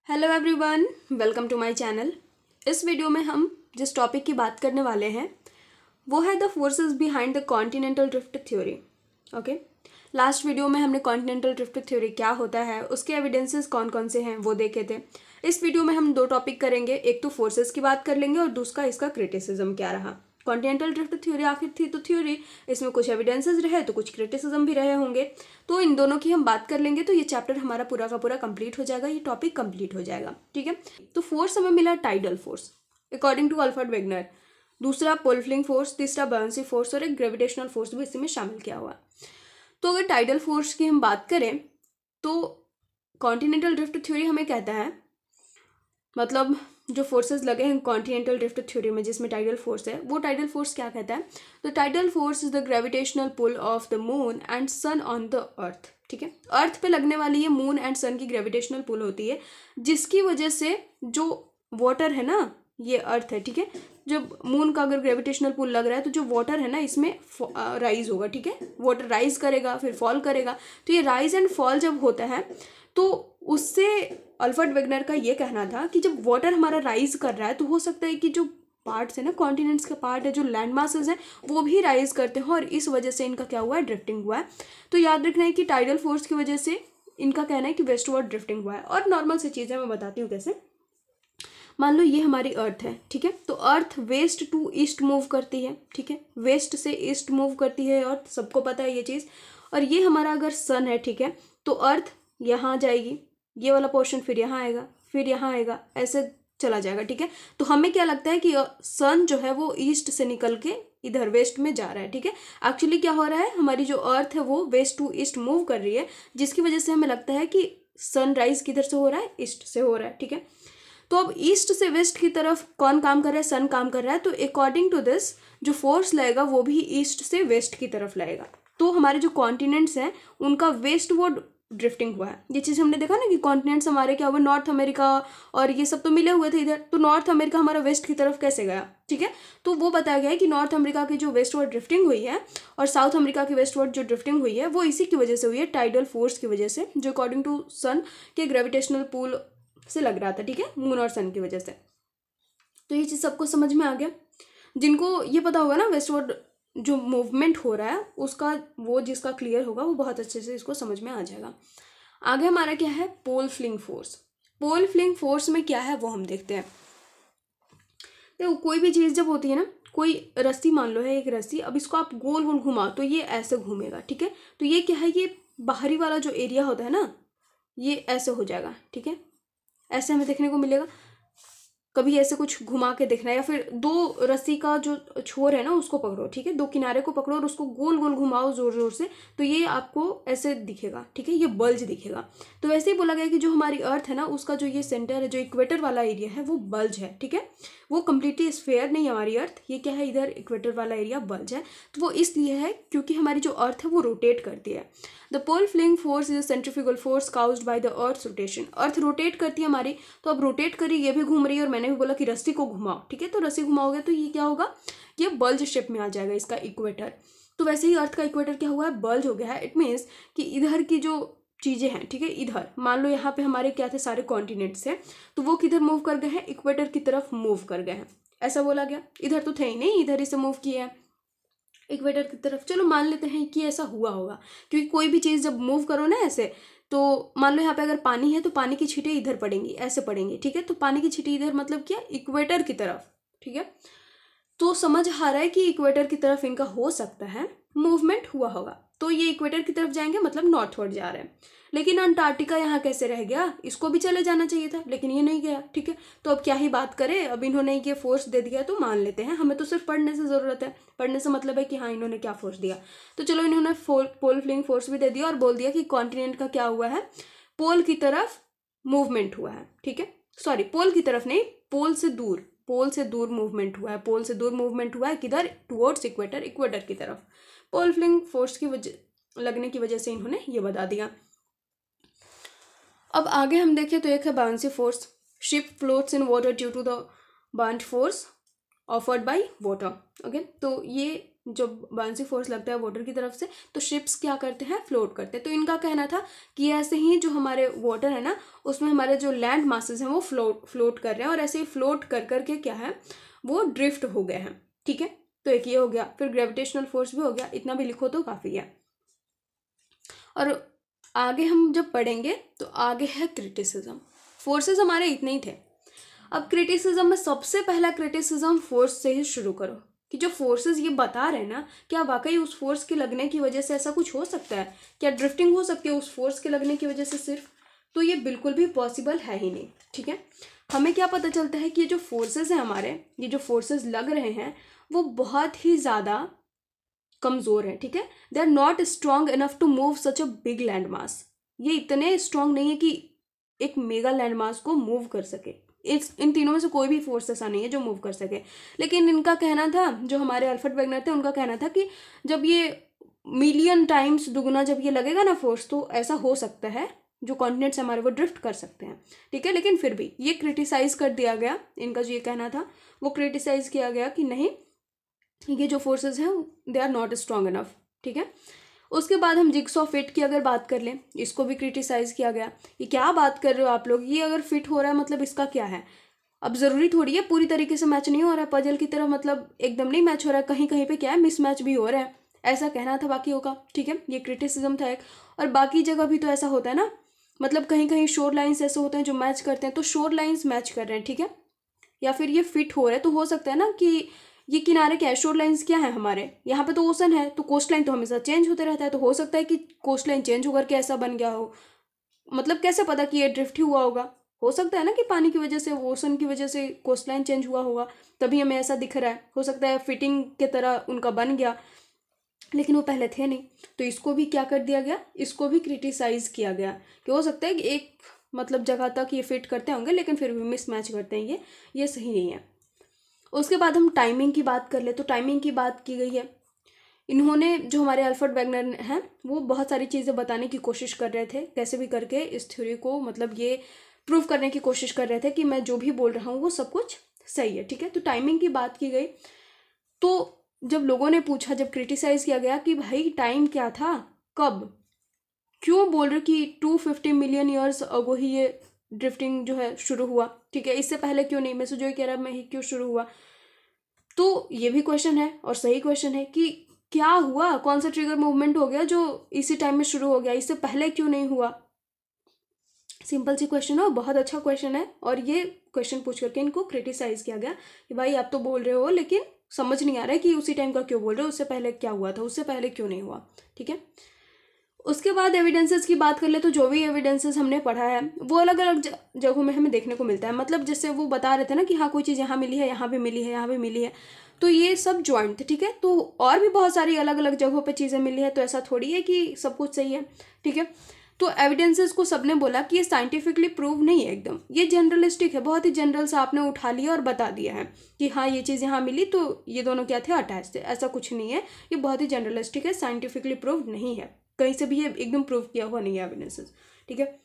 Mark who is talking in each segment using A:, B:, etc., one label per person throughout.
A: Hello everyone, welcome to my channel. इस video में हम जिस टॉपिक की बात करने वाले हैं वो है the forces behind the continental drift theory. Okay, last video में हमने कॉन्टिनेंटल ड्रिफ्ट थ्योरी क्या होता है, उसके एविडेंसेस कौन कौन से हैं वो देखे थे। इस वीडियो में हम दो टॉपिक करेंगे, एक तो फोर्सेस की बात कर लेंगे और दूसरा इसका क्रिटिसिज्म क्या रहा। कॉन्टिनेंटल ड्रिफ्ट थ्योरी आखिर थी तो थ्योरी, इसमें कुछ एविडेंसेस रहे तो कुछ क्रिटिसिज्म भी रहे होंगे, तो इन दोनों की हम बात कर लेंगे तो ये चैप्टर हमारा पूरा का पूरा कंप्लीट हो जाएगा, ये टॉपिक कंप्लीट हो जाएगा। ठीक है, तो फोर्स हमें मिला tidal force according to Alfred Wegener, दूसरा पोलफ्लिंग फोर्स, तीसरा बर्नसी फोर्स और एक ग्रेविटेशनल फोर्स भी इसी में शामिल किया हुआ। तो अगर टाइडल फोर्स की हम बात करें तो कॉन्टिनेंटल ड्रिफ्ट थ्योरी हमें कहता है, मतलब जो फोर्सेस लगे हैं कॉन्टिनेंटल ड्रिफ्ट थ्योरी में जिसमें टाइडल फोर्स है, वो टाइडल फोर्स क्या कहता है, तो tidal force is the gravitational pull of the moon and sun on the earth. ठीक है, अर्थ पे लगने वाली ये मून एंड सन की ग्रेविटेशनल पुल होती है, जिसकी वजह से जो वाटर है ना, ये अर्थ है, ठीक है, जब मून का अगर ग्रेविटेशनल पुल लग रहा है तो जो वाटर है ना इसमें राइज होगा। ठीक है, वाटर राइज करेगा फिर फॉल करेगा, तो ये राइज एंड फॉल जब होता है तो उससे अल्फ्रेड वेगनर का ये कहना था कि जब वाटर हमारा राइज कर रहा है तो हो सकता है कि जो पार्ट्स है ना, कॉन्टिनेंट्स के पार्ट है, जो लैंड मासेस हैं वो भी राइज करते हैं और इस वजह से इनका क्या हुआ है, ड्रिफ्टिंग हुआ है। तो याद रखना है कि टाइडल फोर्स की वजह से इनका कहना है कि वेस्टवर्ड ड्रिफ्टिंग हुआ है। और नॉर्मल सी चीज़ें मैं बताती हूँ कैसे। मान लो ये हमारी अर्थ है, ठीक है, तो अर्थ वेस्ट टू ईस्ट मूव करती है। ठीक है, वेस्ट से ईस्ट मूव करती है और सबको पता है ये चीज़। और ये हमारा अगर सन है, ठीक है, तो अर्थ यहाँ जाएगी, ये वाला पोर्शन फिर यहाँ आएगा, फिर यहाँ आएगा, ऐसे चला जाएगा। ठीक है, तो हमें क्या लगता है कि सन जो है वो ईस्ट से निकल के इधर वेस्ट में जा रहा है। ठीक है, एक्चुअली क्या हो रहा है, हमारी जो अर्थ है वो वेस्ट टू ईस्ट मूव कर रही है, जिसकी वजह से हमें लगता है कि सनराइज किधर से हो रहा है, ईस्ट से हो रहा है। ठीक है, तो अब ईस्ट से वेस्ट की तरफ कौन काम कर रहा है, सन काम कर रहा है, तो अकॉर्डिंग टू दिस जो फोर्स लगेगा वो भी ईस्ट से वेस्ट की तरफ लगेगा। तो हमारे जो कॉन्टिनेंट्स हैं उनका वेस्टवर्ड ड्रिफ्टिंग हुआ है। ये चीज़ हमने देखा ना कि कॉन्टिनेंट्स हमारे क्या हुए, नॉर्थ अमेरिका और ये सब तो मिले हुए थे इधर, तो नॉर्थ अमेरिका हमारा वेस्ट की तरफ कैसे गया। ठीक है, तो वो बताया गया है कि नॉर्थ अमेरिका की जो वेस्टवर्ड ड्रिफ्टिंग हुई है और साउथ अमेरिका की वेस्टवर्ड जो ड्रिफ्टिंग हुई है वो इसी की वजह से हुई है, टाइडल फोर्स की वजह से, जो अकॉर्डिंग टू सन के ग्रेविटेशनल पुल से लग रहा था। ठीक है, मून और सन की वजह से। तो ये चीज़ सबको समझ में आ गया। जिनको ये पता होगा ना वेस्टवर्ड जो मूवमेंट हो रहा है उसका, वो जिसका क्लियर होगा वो बहुत अच्छे से इसको समझ में आ जाएगा। आगे हमारा क्या है, पोल फ्लिंग फोर्स। पोल फ्लिंग फोर्स में क्या है वो हम देखते हैं। देखो कोई भी चीज़ जब होती है ना, कोई रस्सी मान लो है एक रस्सी, अब इसको आप गोल गोल घुमाओ तो ये ऐसे घूमेगा। ठीक है, तो ये क्या है, ये बाहरी वाला जो एरिया होता है ना ये ऐसे हो जाएगा। ठीक है, ऐसे हमें देखने को मिलेगा। कभी ऐसे कुछ घुमा के देखना है, या फिर दो रस्सी का जो छोर है ना उसको पकड़ो, ठीक है, दो किनारे को पकड़ो और उसको गोल गोल घुमाओ जोर जोर से, तो ये आपको ऐसे दिखेगा। ठीक है, ये बल्ज दिखेगा। तो वैसे ही बोला गया कि जो हमारी अर्थ है ना उसका जो ये सेंटर है, जो इक्वेटर वाला एरिया है वो बल्ज है। ठीक है, वो कंप्लीटली स्फेयर नहीं है हमारी अर्थ, ये क्या है, इधर इक्वेटर वाला एरिया बल्ज है। तो वो इसलिए है क्योंकि हमारी जो अर्थ है वो रोटेट करती है। The pole fleeing force is centrifugal force caused by the earth rotation. Earth rotate करती है हमारी, तो अब रोटेट करी, ये भी घूम रही है और मैंने भी बोला कि रस्सी को घुमाओ। ठीक है, तो रस्सी घुमाओगे तो ये क्या होगा, ये बल्ज शेप में आ जाएगा इसका इक्वेटर। तो वैसे ही अर्थ का इक्वेटर क्या हुआ है, बल्ज हो गया है। इट मीन्स कि इधर की जो चीज़ें हैं, ठीक है, इधर मान लो यहाँ पे हमारे क्या थे, सारे कॉन्टिनेंट्स हैं, तो वो किधर मूव कर गए हैं, इक्वेटर की तरफ मूव कर गए हैं, ऐसा बोला गया। इधर तो थे ही नहीं, इधर ही से मूव किए हैं इक्वेटर की तरफ। चलो मान लेते हैं कि ऐसा हुआ होगा, क्योंकि कोई भी चीज़ जब मूव करो ना ऐसे, तो मान लो यहाँ पे अगर पानी है तो पानी की छींटें इधर पड़ेंगी, ऐसे पड़ेंगी। ठीक है, तो पानी की छींटें इधर मतलब क्या, इक्वेटर की तरफ। ठीक है, तो समझ आ रहा है कि इक्वेटर की तरफ इनका हो सकता है मूवमेंट हुआ होगा, तो ये इक्वेटर की तरफ जाएंगे मतलब नॉर्थवर्ड जा रहे हैं। लेकिन अंटार्कटिका यहाँ कैसे रह गया, इसको भी चले जाना चाहिए था लेकिन ये नहीं गया। ठीक है, तो अब क्या ही बात करें, अब इन्होंने ये फोर्स दे दिया तो मान लेते हैं, हमें तो सिर्फ पढ़ने से ज़रूरत है, पढ़ने से मतलब है कि हाँ इन्होंने क्या फोर्स दिया। तो चलो इन्होंने पोल फ्लिंग फोर्स भी दे दिया और बोल दिया कि कॉन्टिनेंट का क्या हुआ है, पोल की तरफ मूवमेंट हुआ है। ठीक है, सॉरी पोल की तरफ नहीं, पोल से दूर, पोल से दूर मूवमेंट हुआ है, पोल से दूर मूवमेंट हुआ है किधर, टुवर्ड्स इक्वेटर, इक्वेटर की तरफ। पोल फ्लिंग फोर्स की वजह लगने की वजह से इन्होंने ये बता दिया। अब आगे हम देखें तो एक है buoyancy force. Ship floats in water due to the buoyant force offered by water. Okay, तो ये जब बाउंसी फोर्स लगता है वाटर की तरफ से तो शिप्स क्या करते हैं, फ्लोट करते हैं। तो इनका कहना था कि ऐसे ही जो हमारे वाटर है ना उसमें हमारे जो लैंड मासेस हैं वो फ्लोट कर रहे हैं और ऐसे ही फ्लोट कर करके क्या है वो ड्रिफ्ट हो गए हैं। ठीक है, तो एक ये हो गया, फिर ग्रेविटेशनल फोर्स भी हो गया, इतना भी लिखो तो काफ़ी है। और आगे हम जब पढ़ेंगे तो आगे है क्रिटिसिज्म। फोर्सेस हमारे इतने ही थे। अब क्रिटिसिज्म में सबसे पहला क्रिटिसिज्म फोर्स से ही शुरू करो कि जो फोर्सेस ये बता रहे हैं ना, क्या वाकई उस फोर्स के लगने की वजह से ऐसा कुछ हो सकता है? क्या ड्रिफ्टिंग हो सकती है उस फोर्स के लगने की वजह से सिर्फ? तो ये बिल्कुल भी पॉसिबल है ही नहीं। ठीक है, हमें क्या पता चलता है कि ये जो फोर्सेस हैं हमारे, ये जो फोर्सेस लग रहे हैं वो बहुत ही ज़्यादा कमज़ोर है। ठीक है, they are not strong enough to move such a big land mass. ये इतने स्ट्रॉन्ग नहीं है कि एक मेगा लैंड मास को मूव कर सके। इन तीनों में से कोई भी फोर्स ऐसा नहीं है जो मूव कर सके। लेकिन इनका कहना था, जो हमारे अल्फ्रेड वेगनर थे उनका कहना था कि जब ये मिलियन टाइम्स दुगुना जब ये लगेगा ना फोर्स तो ऐसा हो सकता है जो कॉन्टिनेंट्स हमारे वो ड्रिफ्ट कर सकते हैं। ठीक है, लेकिन फिर भी ये क्रिटिसाइज कर दिया गया, इनका जो ये कहना था वो क्रिटिसाइज किया गया कि नहीं, ये जो फोर्सेस हैं they are not strong enough. ठीक है, उसके बाद हम जिग्सॉ फिट की अगर बात कर लें, इसको भी क्रिटिसाइज किया गया। ये क्या बात कर रहे हो आप लोग, ये अगर फिट हो रहा है मतलब इसका क्या है? अब ज़रूरी थोड़ी है पूरी तरीके से मैच नहीं हो रहा है पजल की तरह, मतलब एकदम नहीं मैच हो रहा है, कहीं कहीं पे क्या है मिसमैच भी हो रहा है, ऐसा कहना था बाकियों का। ठीक है, ये क्रिटिसिज्म था एक। और बाकी जगह भी तो ऐसा होता है ना, मतलब कहीं कहीं शोर लाइन्स ऐसे होते हैं जो मैच करते हैं, तो शोर लाइन्स मैच कर रहे हैं। ठीक है, या फिर ये फिट हो रहा है, तो हो सकता है ना कि ये किनारे क्या है, शोर लाइन्स क्या है हमारे यहाँ पे, तो ओशन है, तो कोस्ट लाइन तो हमेशा चेंज होते रहता है, तो हो सकता है कि कोस्ट लाइन चेंज होकर के ऐसा बन गया हो। मतलब कैसे पता कि ये ड्रिफ्ट ही हुआ होगा? हो सकता है ना कि पानी की वजह से, ओशन की वजह से कोस्ट लाइन चेंज हुआ होगा, तभी हमें ऐसा दिख रहा है। हो सकता है फिटिंग के तरह उनका बन गया, लेकिन वो पहले थे नहीं। तो इसको भी क्या कर दिया गया, इसको भी क्रिटिसाइज किया गया कि हो सकता है कि एक मतलब जगह तक ये फिट करते होंगे लेकिन फिर भी मिसमैच करते हैं, ये सही नहीं है। उसके बाद हम टाइमिंग की बात कर ले, तो टाइमिंग की बात की गई है। इन्होंने, जो हमारे अल्फ्रेड वेगनर हैं, वो बहुत सारी चीज़ें बताने की कोशिश कर रहे थे, कैसे भी करके इस थ्योरी को मतलब ये प्रूव करने की कोशिश कर रहे थे कि मैं जो भी बोल रहा हूँ वो सब कुछ सही है। ठीक है, तो टाइमिंग की बात की गई। तो जब लोगों ने पूछा, जब क्रिटिसाइज किया गया कि भाई टाइम क्या था, कब, क्यों बोल रहे कि 250 मिलियन ईयर्स अगो ही ये ड्रिफ्टिंग जो है शुरू हुआ, ठीक है, इससे पहले क्यों नहीं, मैं जो ही कह रहा मैं ही क्यों शुरू हुआ? तो ये भी क्वेश्चन है और सही क्वेश्चन है कि क्या हुआ, कौन सा ट्रिगर मूवमेंट हो गया जो इसी टाइम में शुरू हो गया, इससे पहले क्यों नहीं हुआ? सिंपल सी क्वेश्चन है और बहुत अच्छा क्वेश्चन है। और ये क्वेश्चन पूछ करके इनको क्रिटिसाइज किया गया कि भाई आप तो बोल रहे हो लेकिन समझ नहीं आ रहा है कि उसी टाइम का क्यों बोल रहे हो, उससे पहले क्या हुआ था, उससे पहले क्यों नहीं हुआ। ठीक है, उसके बाद एविडेंसेस की बात कर ले, तो जो भी एविडेंसेस हमने पढ़ा है वो अलग अलग जगहों में हमें देखने को मिलता है। मतलब जैसे वो बता रहे थे ना कि हाँ कोई चीज़ यहाँ मिली है, यहाँ भी मिली है, यहाँ भी मिली है, तो ये सब जॉइंट थे। ठीक है, तो और भी बहुत सारी अलग अलग जगहों पे चीज़ें मिली है, तो ऐसा थोड़ी है कि सब कुछ सही है। ठीक है, तो एविडेंसेस को सबने बोला कि ये साइंटिफिकली प्रूव नहीं है, एकदम ये जनरलिस्टिक है, बहुत ही जनरल सा आपने उठा लिया और बता दिया है कि हाँ ये चीज़ यहाँ मिली तो ये दोनों क्या थे, अटैच थे, ऐसा कुछ नहीं है। ये बहुत ही जनरलिस्टिक है, साइंटिफिकली प्रूव नहीं है, कहीं से भी ये एकदम प्रूव किया हुआ नहीं है एविडेंसेस। ठीक है,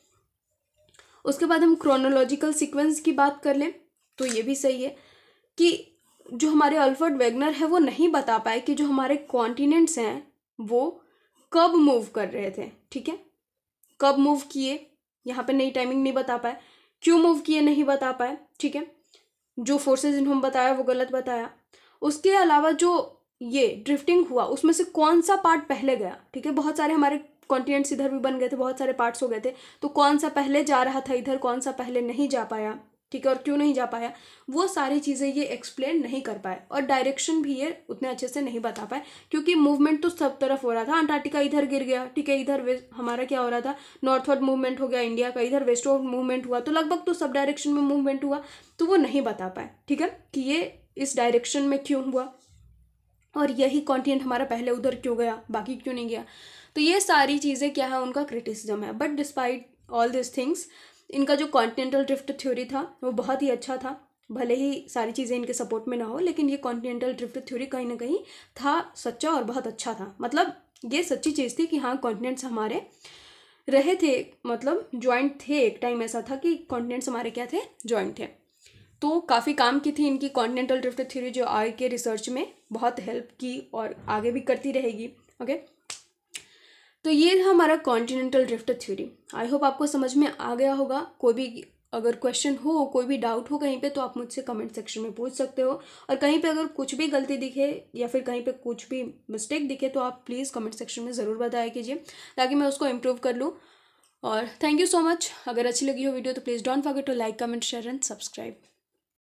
A: उसके बाद हम क्रोनोलॉजिकल सीक्वेंस की बात कर लें, तो ये भी सही है कि जो हमारे अल्फ्रेड वेगनर है वो नहीं बता पाए कि जो हमारे कॉन्टिनेंट्स हैं वो कब मूव कर रहे थे। ठीक है, कब मूव किए, यहाँ पे नई टाइमिंग नहीं बता पाए, क्यों मूव किए नहीं बता पाए। ठीक है, जो फोर्सेस इन्होंने बताया वो गलत बताया। उसके अलावा जो ये ड्रिफ्टिंग हुआ उसमें से कौन सा पार्ट पहले गया। ठीक है, बहुत सारे हमारे कॉन्टिनेंट्स इधर भी बन गए थे, बहुत सारे पार्ट्स हो गए थे, तो कौन सा पहले जा रहा था इधर, कौन सा पहले नहीं जा पाया। ठीक है, और क्यों नहीं जा पाया, वो सारी चीज़ें ये एक्सप्लेन नहीं कर पाए। और डायरेक्शन भी ये उतने अच्छे से नहीं बता पाए, क्योंकि मूवमेंट तो सब तरफ हो रहा था। अंटार्कटिका इधर गिर गया, ठीक है, इधर हमारा क्या हो रहा था, नॉर्थवर्ड मूवमेंट हो गया इंडिया का, इधर वेस्टवर्ड मूवमेंट हुआ, तो लगभग तो सब डायरेक्शन में मूवमेंट हुआ, तो वो नहीं बता पाए। ठीक है, कि ये इस डायरेक्शन में क्यों हुआ और यही कॉन्टिनेंट हमारा पहले उधर क्यों गया, बाकी क्यों नहीं गया। तो ये सारी चीज़ें क्या है, उनका क्रिटिसिज्म है। But despite all this things, इनका जो कॉन्टिनेंटल ड्रिफ्ट थ्योरी था वो बहुत ही अच्छा था। भले ही सारी चीज़ें इनके सपोर्ट में ना हो, लेकिन ये कॉन्टिनेंटल ड्रिफ्ट थ्योरी कहीं ना कहीं था सच्चा और बहुत अच्छा था। मतलब ये सच्ची चीज़ थी कि हाँ कॉन्टिनेंट्स हमारे रहे थे, मतलब ज्वाइंट थे। एक टाइम ऐसा था कि कॉन्टिनेंट्स हमारे क्या थे, ज्वाइंट थे। तो काफ़ी काम की थी इनकी कॉन्टिनेंटल ड्रिफ्ट थ्योरी, जो आगे के रिसर्च में बहुत हेल्प की और आगे भी करती रहेगी। ओके, तो ये था हमारा continental drift theory. I hope आपको समझ में आ गया होगा। कोई भी अगर क्वेश्चन हो, कोई भी डाउट हो कहीं पे, तो आप मुझसे कमेंट सेक्शन में पूछ सकते हो। और कहीं पे अगर कुछ भी गलती दिखे या फिर कहीं पे कुछ भी मिस्टेक दिखे तो आप प्लीज़ कमेंट सेक्शन में ज़रूर बताया कीजिए, ताकि मैं उसको इम्प्रूव कर लूँ। और थैंक यू सो मच। अगर अच्छी लगी हो वीडियो तो please don't forget to like, comment, share and subscribe.